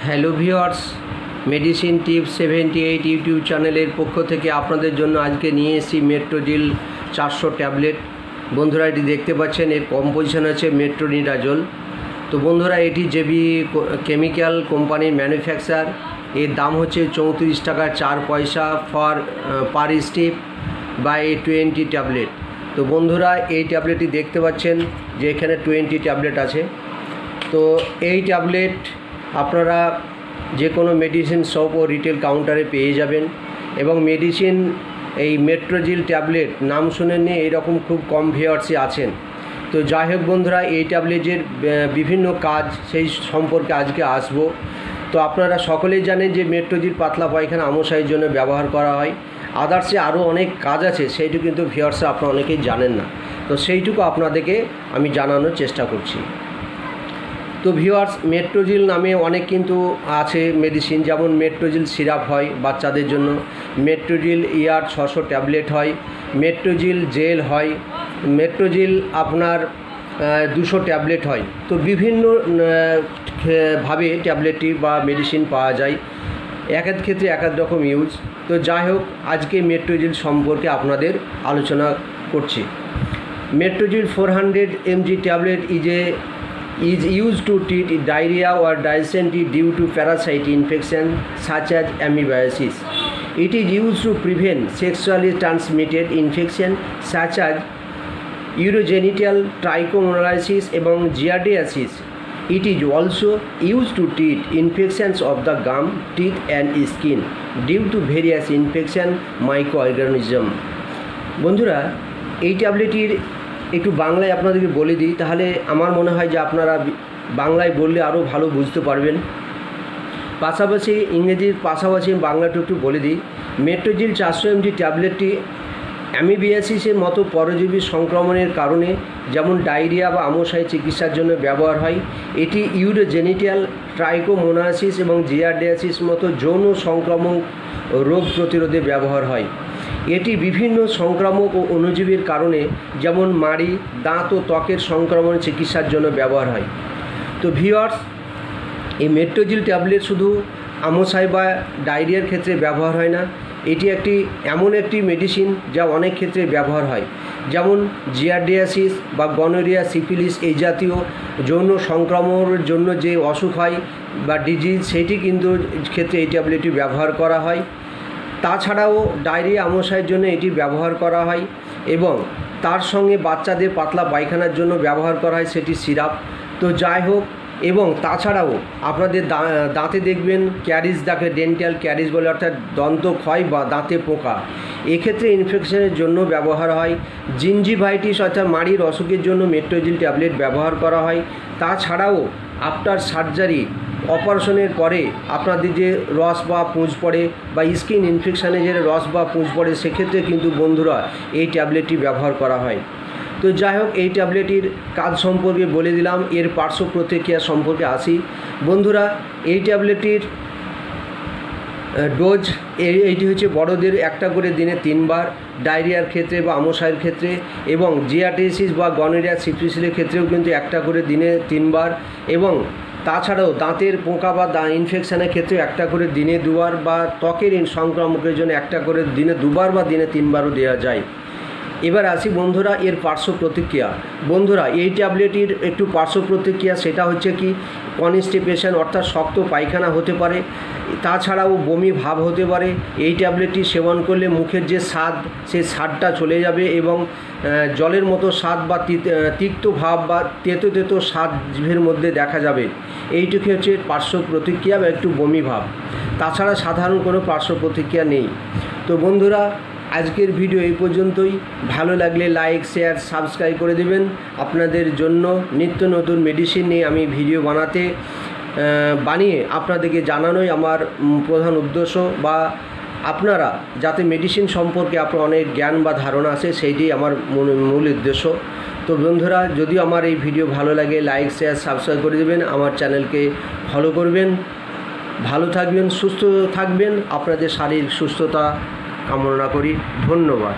Hello viewers, medicine tips 78 YouTube চ্যানেলের পক্ষ থেকে আপনাদের জন্য আজকে নিয়ে এসেছি মেট্রোজিল 400 ট্যাবলেট। বন্ধুরা, এটি দেখতে পাচ্ছেন, এর কম্পোজিশন আছে মেট্রোনিডাজোল। তো বন্ধুরা, এটি জেবি কেমিক্যাল কোম্পানির ম্যানুফ্যাকচার। এর দাম হচ্ছে 34 টাকা 4 পয়সা পার স্টিপ বাই 20 ট্যাবলেট। তো বন্ধুরা, এই ট্যাবলেটটি দেখতে পাচ্ছেন যে এখানে 20 ট্যাবলেট আছে। তো এই ট্যাবলেট আপনারা যে কোনো মেডিসিন শপ ও রিটেল কাউন্টারে পেয়ে যাবেন। এবং মেডিসিন এই মেট্রোজিল ট্যাবলেট নাম শুনেননি এরকম খুব কম ভিউয়ার্সই আছেন। তো যাই হোক বন্ধুরা, এই ট্যাবলেটের বিভিন্ন কাজ সেই সম্পর্কে আজকে আসবো। তো আপনারা সকলেই জানেন যে মেট্রোজিল পাতলা পায়খানা আমশাইয়ের জন্য ব্যবহার করা হয়। আদার্সে আরও অনেক কাজ আছে, সেইটুকু কিন্তু ভিউয়ার্সরা আপনারা অনেকেই জানেন না। তো সেইটুকু আপনাদেরকে আমি জানানোর চেষ্টা করছি। তো ভিউয়ার্স, মেট্রোজিল নামে অনেক কিন্তু আছে মেডিসিন, যেমন মেট্রোজিল সিরাপ হয় বাচ্চাদের জন্য, মেট্রোজিল ইয়ার 600 ট্যাবলেট হয়, মেট্রোজিল জেল হয়, মেট্রোজিল আপনার 200 ট্যাবলেট হয়। তো বিভিন্ন ভাবে ট্যাবলেটটি বা মেডিসিন পাওয়া যায়, এক এক ক্ষেত্রে এক এক রকম ইউজ। তো যাই হোক, আজকে মেট্রোজিল সম্পর্কে আপনাদের আলোচনা করছি। Metrogyl 400 mg tablet is used to treat diarrhea or dysentery due to parasite infection such as amoebiasis. It is used to prevent sexually transmitted infection such as urogenital trichomoniasis এবং giardiasis. It is also used to treat infections of the gum, teeth and skin due to various infection microorganism. বন্ধুরা, এই ট্যাবলেটির একটু বাংলায় আপনাদেরকে বলে দিই, তাহলে আমার মনে হয় যে আপনারা বাংলায় বললে আরও ভালো বুঝতে পারবেন। পাশাপাশি ইংরেজির পাশাপাশি বাংলাটা একটু বলে দিই। মেট্রোজিল 400 mg ট্যাবলেটটি অ্যামিবিয়াসিসের মতো পরজীবী সংক্রমণের কারণে যেমন ডায়রিয়া বা আমশাই চিকিৎসার জন্য ব্যবহার হয়। এটি ইউরোজেনিটাল ট্রাইকোমোনাসিস এবং জিয়ারডিয়াসিস মতো যৌন সংক্রামক রোগ প্রতিরোধে ব্যবহার হয়। এটি বিভিন্ন সংক্রামক ও অণুজীবের কারণে যেমন মাড়ি, দাঁত ও ত্বকের সংক্রমণ চিকিৎসার জন্য ব্যবহার হয়। তো ভিউয়ার্স, এই মেট্রোজিল ট্যাবলেট শুধু আমশাই বা ডায়রিয়ার ক্ষেত্রে ব্যবহার হয় না, এটি এমন একটি মেডিসিন যা অনেক ক্ষেত্রে ব্যবহার হয়, যেমন জিয়ারডিয়াসিস বা গনোরিয়া, সিফিলিস এই জাতীয় যৌন সংক্রমণের জন্য যে অসুখ হয় বা ডিজিজ, সেটি কিন্তু ক্ষেত্রে এই ট্যাবলেটটি ব্যবহার করা হয়। তাছাড়াও ডায়রিয়া আমশাইয়ের জন্য এটি ব্যবহার করা হয় এবং তার সঙ্গে বাচ্চাদের পাতলা পায়খানার জন্য ব্যবহার করা হয় সেটি সিরাপ। তো যাই হোক, এবং তাছাড়াও আপনাদের দাঁতে দেখবেন ক্যারিজ থাকে, ডেন্টাল ক্যারিজ বলে, অর্থাৎ দন্ত ক্ষয় বা দাঁতে পোকা, এক্ষেত্রে ইনফেকশনের জন্য ব্যবহার হয়। জিঞ্জিভাইটিস অর্থাৎ মাড়ির অসুখের জন্য মেট্রোজিল ট্যাবলেট ব্যবহার করা হয়। তাছাড়াও আফটার সার্জারি, অপারেশনের পরে আপনাদের যে রস বা পুঁজ পড়ে বা স্কিন ইনফেকশানে যে রস বা পুঁজ পড়ে, সেক্ষেত্রে কিন্তু বন্ধুরা এই ট্যাবলেটটি ব্যবহার করা হয়। তো যাই হোক, এই ট্যাবলেটটির কাজ সম্পর্কে বলে দিলাম। এর পার্শ্ব প্রতিক্রিয়া সম্পর্কে আসি। বন্ধুরা, এই ট্যাবলেটটির ডোজ এইটি হচ্ছে বড়দের একটা করে দিনে 3 বার, ডায়রিয়ার ক্ষেত্রে বা আমশাইয়ের ক্ষেত্রে, এবং জিয়ারডিয়াসিস বা গনোরিয়া, সিফিলিসের ক্ষেত্রেও কিন্তু একটা করে দিনে 3 বার, এবং তাছাড়াও দাঁতের পোকা বা ইনফেকশানের ক্ষেত্রে একটা করে দিনে 2 বার, বা ত্বকের সংক্রামকের জন্য একটা করে দিনে 2 বার বা দিনে 3 বারও দেওয়া যায়। এবার আসি বন্ধুরা এর পার্শ্ব প্রতিক্রিয়া। বন্ধুরা, এই ট্যাবলেটের একটু পার্শ্ব প্রতিক্রিয়া, সেটা হচ্ছে কি কনস্টিপেশন অর্থাৎ শক্ত পায়খানা হতে পারে, তাছাড়াও বমি ভাব হতে পারে। এই ট্যাবলেটটি সেবন করলে মুখের যে স্বাদ, সেই স্বাদটা চলে যাবে এবং জলের মতো স্বাদ বা তিক্ত ভাব বা তেতো তেতো স্বাদ জিভের মধ্যে দেখা যাবে। এইটুকু হচ্ছে পার্শ্ব প্রতিক্রিয়া বা একটু বমি ভাব। তাছাড়া সাধারণ কোনো পার্শ্ব প্রতিক্রিয়া নেই। তো বন্ধুরা, আজকের ভিডিও এই পর্যন্তই। ভালো লাগলে লাইক, শেয়ার, সাবস্ক্রাইব করে দেবেন। আপনাদের জন্য নিত্য নতুন মেডিসিন নিয়ে আমি ভিডিও বানিয়ে আপনাদেরকে জানানোই আমার প্রধান উদ্দেশ্য, বা আপনারা যাতে মেডিসিন সম্পর্কে আপনার অনেক জ্ঞান বা ধারণা আছে, সেইটি আমার মূল উদ্দেশ্য। তো বন্ধুরা, যদি আমার এই ভিডিও ভালো লাগে, লাইক, শেয়ার, সাবস্ক্রাইব করে দেবেন, আমার চ্যানেলকে ফলো করবেন। ভালো থাকবেন, সুস্থ থাকবেন, আপনাদের শারীরিক সুস্থতা কামনা করি। ধন্যবাদ।